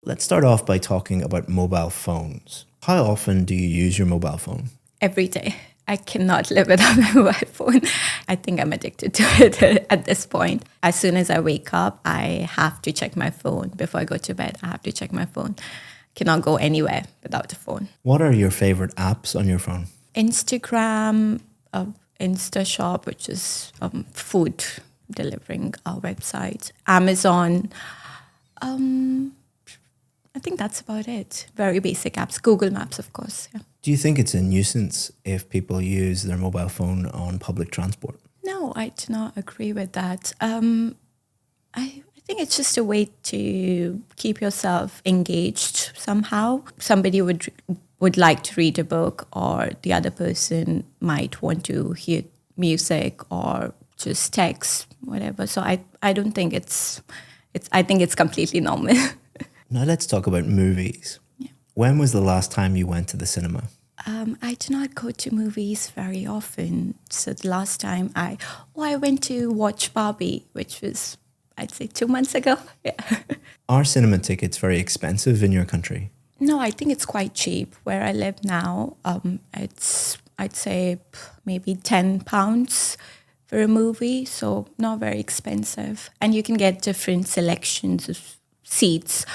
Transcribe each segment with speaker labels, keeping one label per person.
Speaker 1: Let's start off by talking about mobile phones. How often do you use your mobile phone?
Speaker 2: Every day. I cannot live without my mobile phone. I think I'm addicted to it at this point. As soon as I wake up, I have to check my phone. Before I go to bed, I have to check my phone. Cannot go anywhere without the phone.
Speaker 1: What are your favorite apps on your phone?
Speaker 2: Instagram, InstaShop, which is food delivering website. Amazon. I think that's about it. Very basic apps. Google Maps, of course. Yeah.
Speaker 1: Do you think it's a nuisance if people use their mobile phone on public transport?
Speaker 2: No, I do not agree with that. I think it's just a way to keep yourself engaged somehow. Somebody would like to read a book, or the other person might want to hear music or just text, whatever. So I don't think I think it's completely normal.
Speaker 1: Now let's talk about movies.
Speaker 2: Yeah.
Speaker 1: When was the last time you went to the cinema?
Speaker 2: I do not go to movies very often. So the last time I went to watch Barbie, which was, I'd say, 2 months ago. Yeah.
Speaker 1: Are cinema tickets very expensive in your country?
Speaker 2: No, I think it's quite cheap. Where I live now, it's, I'd say, maybe £10 for a movie. So not very expensive. And you can get different selections of seats.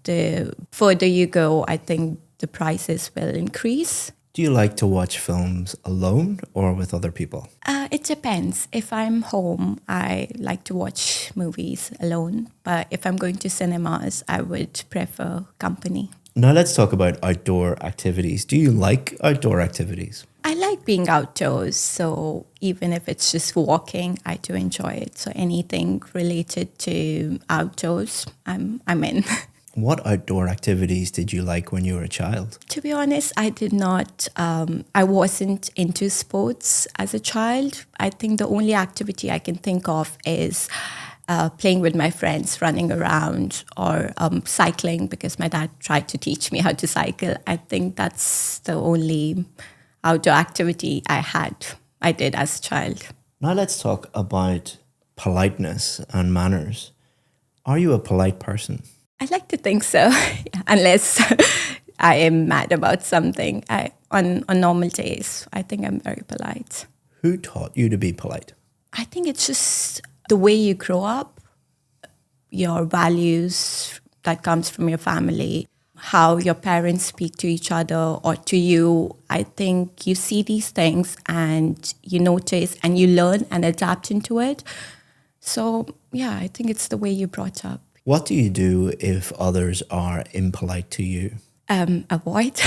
Speaker 2: The further you go, I think the prices will increase.
Speaker 1: Do you like to watch films alone or with other people?
Speaker 2: It depends. If I'm home, I like to watch movies alone. But if I'm going to cinemas, I would prefer company.
Speaker 1: Now let's talk about outdoor activities. Do you like outdoor activities?
Speaker 2: I like being outdoors, so even if it's just walking, I do enjoy it. So anything related to outdoors, I'm in.
Speaker 1: What outdoor activities did you like when you were a child?
Speaker 2: To be honest, I did not. I wasn't into sports as a child. I think the only activity I can think of is playing with my friends, running around, or cycling, because my dad tried to teach me how to cycle. I think that's the only outdoor activity I did as a child.
Speaker 1: Now let's talk about politeness and manners. Are you a polite person?
Speaker 2: I like to think so, unless I am mad about something. On normal days, I think I'm very polite.
Speaker 1: Who taught you to be polite?
Speaker 2: I think it's just the way you grow up, your values that comes from your family, how your parents speak to each other or to you. I think you see these things and you notice and you learn and adapt into it. So, yeah, I think it's the way you're brought up.
Speaker 1: What do you do if others are impolite to you?
Speaker 2: Avoid.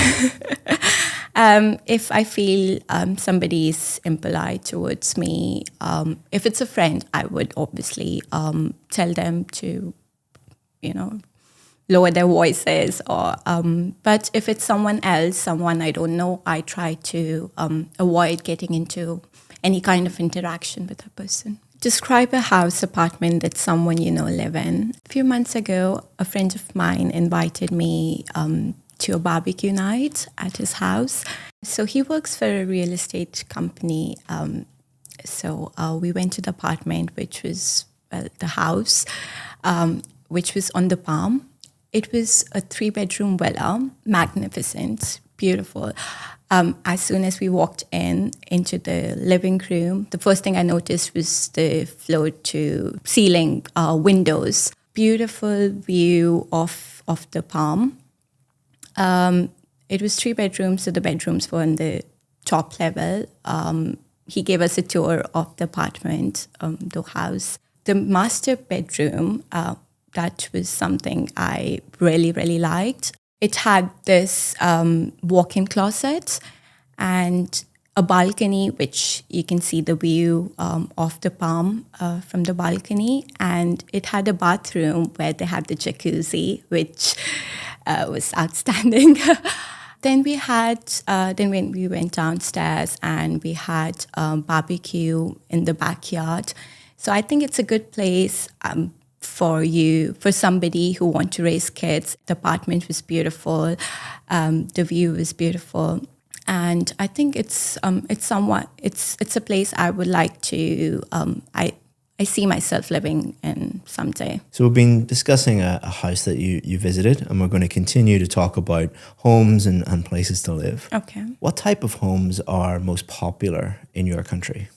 Speaker 2: If I feel somebody is impolite towards me, if it's a friend, I would obviously tell them to, lower their voices. But if it's someone else, someone I don't know, I try to avoid getting into any kind of interaction with that person. Describe a house, apartment that someone you know live in. A few months ago, a friend of mine invited me to a barbecue night at his house. So he works for a real estate company. So we went to the apartment, which was the house, which was on the Palm. It was a 3-bedroom villa, magnificent, beautiful. As soon as we walked into the living room, the first thing I noticed was the floor to ceiling windows. Beautiful view of the Palm. It was 3 bedrooms, so the bedrooms were on the top level. He gave us a tour of the apartment, the house. The master bedroom, that was something I really, really liked. It had this walk-in closet and a balcony, which you can see the view of the Palm from the balcony. And it had a bathroom where they had the jacuzzi, which was outstanding. Then when we went downstairs and we had barbecue in the backyard. So I think it's a good place for somebody who want to raise kids. The apartment was beautiful, the view was beautiful, and I think it's a place I would like to I see myself living in someday.
Speaker 1: So we've been discussing a house that you visited, and we're going to continue to talk about homes and places to live.
Speaker 2: Okay.
Speaker 1: What type of homes are most popular in your country?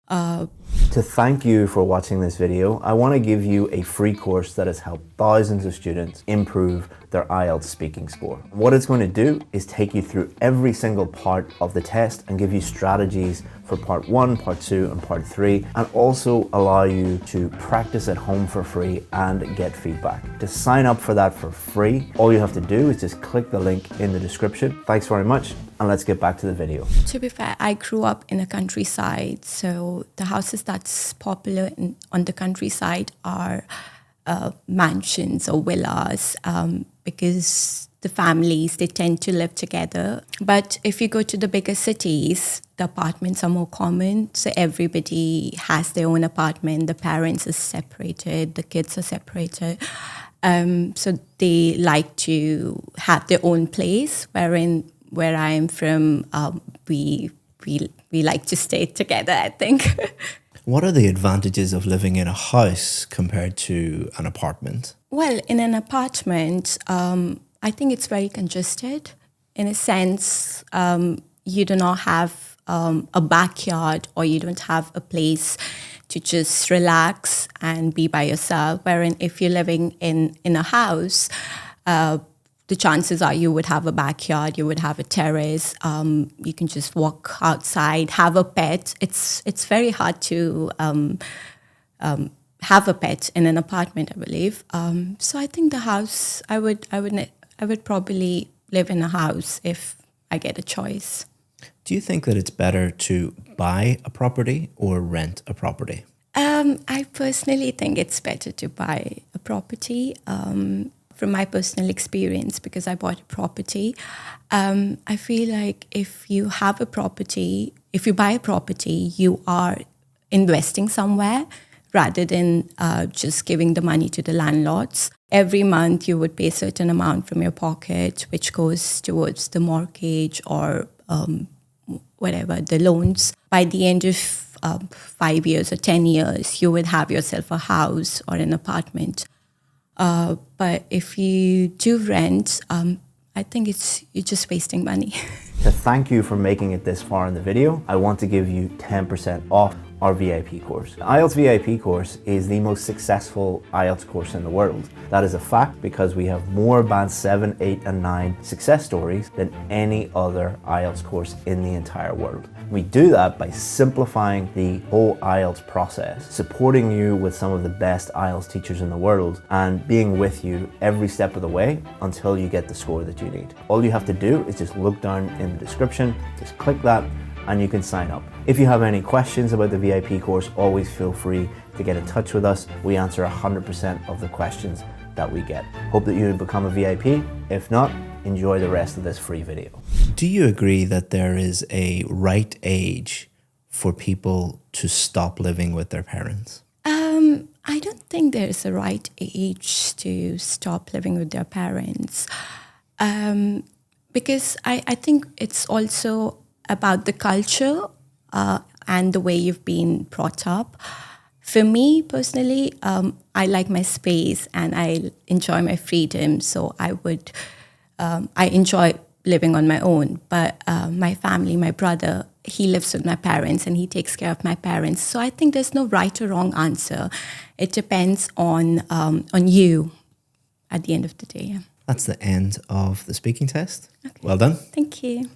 Speaker 2: Uh,
Speaker 1: To thank you for watching this video, I want to give you a free course that has helped thousands of students improve their IELTS speaking score. What it's going to do is take you through every single part of the test and give you strategies for part 1, part 2 and part 3, and also allow you to practice at home for free and get feedback. To sign up for that for free, all you have to do is just click the link in the description. Thanks very much, and let's get back to the video.
Speaker 2: To be fair, I grew up in a countryside, so the houses that's popular on the countryside are mansions or villas, because the families, they tend to live together. But if you go to the bigger cities, the apartments are more common. So everybody has their own apartment. The parents are separated, the kids are separated. So they like to have their own place, where I'm from, we like to stay together, I think.
Speaker 1: What are the advantages of living in a house compared to an apartment?
Speaker 2: Well, in an apartment, I think it's very congested. In a sense, you do not have a backyard, or you don't have a place to just relax and be by yourself. Wherein if you're living in a house, the chances are you would have a backyard, you would have a terrace, you can just walk outside, have a pet. It's very hard to have a pet in an apartment, I believe. So I think the house, I would probably live in a house if I get a choice.
Speaker 1: Do you think that it's better to buy a property or rent a property?
Speaker 2: I personally think it's better to buy a property. From my personal experience, because I bought a property, I feel like if you have a property, if you buy a property, you are investing somewhere rather than just giving the money to the landlords. Every month you would pay a certain amount from your pocket, which goes towards the mortgage or whatever, the loans. By the end of 5 years or 10 years, you would have yourself a house or an apartment. But if you do rent, I think you're just wasting money.
Speaker 1: To thank you for making it this far in the video, I want to give you 10% off our VIP course. The IELTS VIP course is the most successful IELTS course in the world. That is a fact because we have more Band 7, 8 and 9 success stories than any other IELTS course in the entire world. We do that by simplifying the whole IELTS process, supporting you with some of the best IELTS teachers in the world, and being with you every step of the way until you get the score that you need. All you have to do is just look down in the description, just click that, and you can sign up. If you have any questions about the VIP course, always feel free to get in touch with us. We answer 100% of the questions that we get. Hope that you become a VIP. If not, enjoy the rest of this free video. Do you agree that there is a right age for people to stop living with their parents?
Speaker 2: I don't think there's a right age to stop living with their parents. Because I think it's also about the culture and the way you've been brought up. For me personally, I like my space and I enjoy my freedom. So I enjoy living on my own. But my family, my brother, he lives with my parents and he takes care of my parents. So I think there's no right or wrong answer. It depends on you at the end of the day.
Speaker 1: That's the end of the speaking test.
Speaker 2: Okay.
Speaker 1: Well done.
Speaker 2: Thank you.